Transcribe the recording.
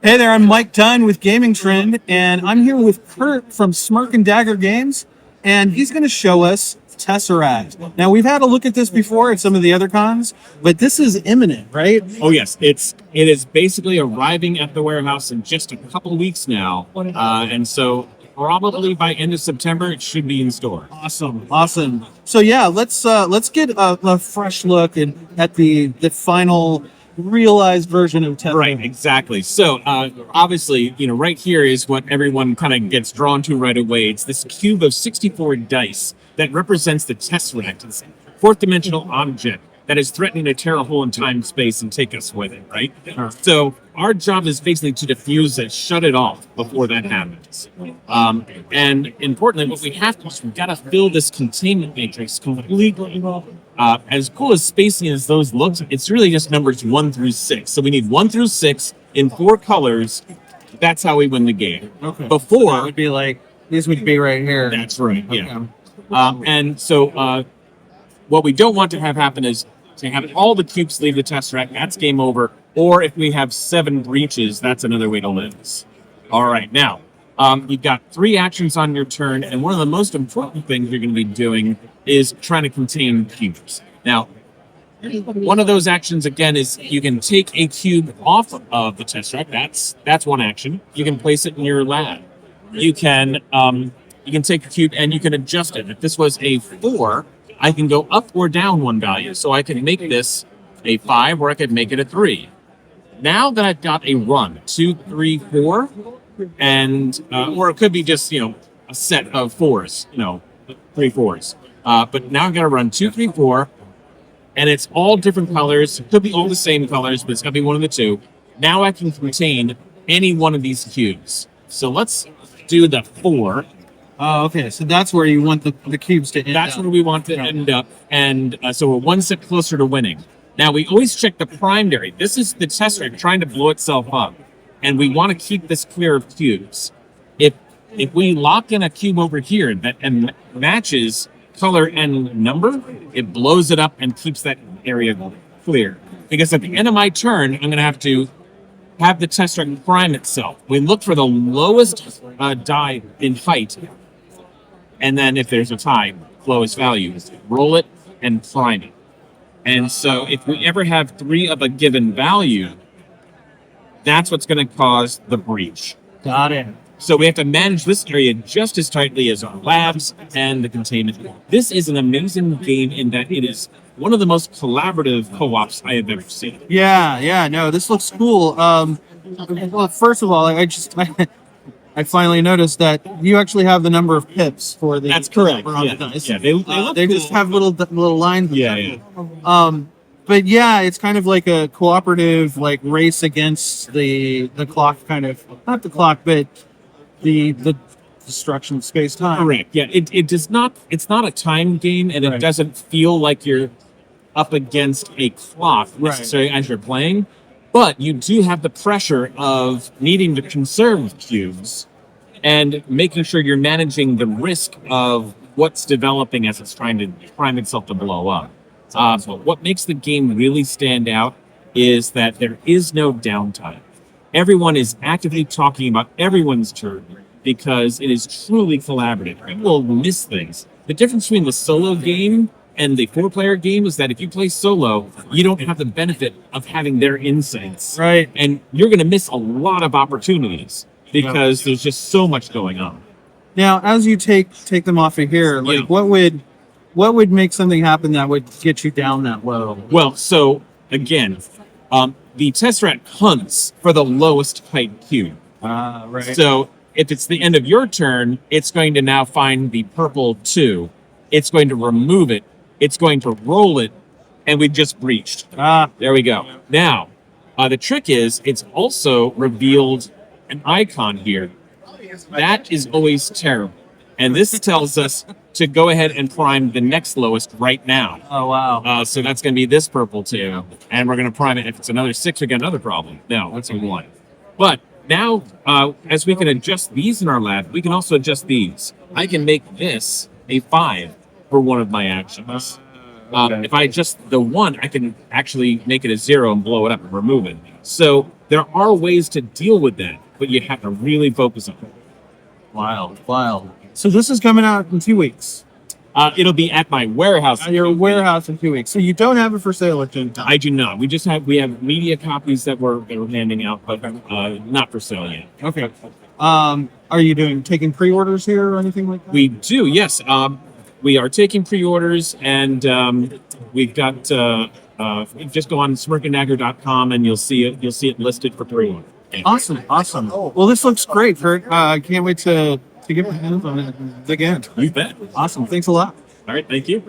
Hey there, I'm Mike Dunn with Gaming Trend, and I'm here with Kurt from Smirk Dagger Games, and he's going to show us Tesseract. Now, we've had a look at this before at some of the other cons, but this is imminent, right? Oh yes, it is basically arriving at the warehouse in just a couple weeks now, and so probably by end of September it should be in store. Awesome. So yeah, let's get a fresh look at the final realized version of Tesseract. Right, exactly. So obviously, right here is what everyone kind of gets drawn to right away. It's this cube of 64 dice that represents the Tesseract, this fourth dimensional object that is threatening to tear a hole in time and space and take us with it, right? So our job is basically to defuse it, shut it off before that happens. And importantly, what we have to do is we've got to fill this containment matrix completely. As cool as spacing as those look, it's really just numbers 1 through 6. So we need 1 through 6 in 4 colors. That's how we win the game. Okay. Before, That would be like, these would be right here. that's right, yeah. Okay. And so what we don't want to have happen is to have all the cubes leave the Tesseract. That's game over. Or if we have 7 breaches, that's another way to lose. All right, now, you've got 3 actions on your turn, and one of the most important things you're going to be doing is trying to contain cubes. Now, one of those actions, again, is you can take a cube off of the Tesseract. That's one action. You can place it in your lab. You can take a cube and you can adjust it. If this was a 4, I can go up or down 1 value. So I can make this a 5 or I could make it a 3. Now that I've got a run, 2, 3, 4, and or it could be just, a set of 4s, 3 4s. But now I've got to run 2, 3, 4, and it's all different colors. It could be all the same colors, but it's got to be one of the 2. Now I can contain any one of these cubes. So let's do the 4. Oh, okay. So that's where you want the cubes to end That's up. where we want to end up. And so we're 1 step closer to winning. Now, we always check the primary. This is the Tesseract trying to blow itself up. And we want to keep this clear of cubes. If we lock in a cube over here that matches color and number, it blows it up and keeps that area clear. Because at the end of my turn, I'm going to have the Tesseract prime itself. We look for the lowest die in height. And then if there's a tie, lowest value, roll it and prime it. And so if we ever have 3 of a given value, that's what's going to cause the breach. Got it. So we have to manage this area just as tightly as our labs and the containment. This is an amazing game in that it is one of the most collaborative co-ops I have ever seen. Yeah, no, this looks cool. Well, first of all, I finally noticed that you actually have the number of pips for the. That's correct. On Yeah, the dice. yeah, they look they cool. just have little lines. Yeah. But yeah, it's kind of like a cooperative, like race against the clock, kind of not the clock, but the destruction of space time. Correct. Yeah, it does not. It's not a time game, and it Right. doesn't feel like you're up against a clock necessarily as you're playing. But you do have the pressure of needing to conserve cubes and making sure you're managing the risk of what's developing as it's trying to prime itself to blow up. But what makes the game really stand out is that there is no downtime. Everyone is actively talking about everyone's turn because it is truly collaborative. People will miss things. The difference between the solo game and the 4-player game is that if you play solo, you don't have the benefit of having their insights. Right. And you're going to miss a lot of opportunities because there's just so much going on. Now, as you take them off of here, like Yeah. what would make something happen that would get you down that low? Well, so again, the Tesseract hunts for the lowest height cube. Right. So if it's the end of your turn, it's going to now find the purple 2. It's going to remove it. It's going to roll it, and we've just breached. There we go. Now, the trick is it's also revealed an icon here. That is always terrible. And this tells us to go ahead and prime the next lowest right now. Oh, wow. So that's going to be this purple 2. And we're going to prime it. If it's another 6, we get another problem. No, that's a 1. But now, as we can adjust these in our lab, we can also adjust these. I can make this a 5 for one of my actions. If I adjust the 1, I can actually make it a 0 and blow it up and remove it. So There are ways to deal with that, but you have to really focus on it. Wild. So this is coming out in 2 weeks. It'll be at my warehouse. At your warehouse in 2 weeks. So you don't have it for sale at Gen Con. I do not. We have media copies that we're handing out, but not for sale yet. Okay. Are you taking pre-orders here or anything like that? We do, yes. We are taking pre-orders, and we've got. Just go on smirkdagger.com and you'll see it listed for pre-order. Awesome. Well, this looks great, Kurt. Can't wait to get my hands on it and dig in. You bet. Awesome. Thanks a lot. All right, thank you.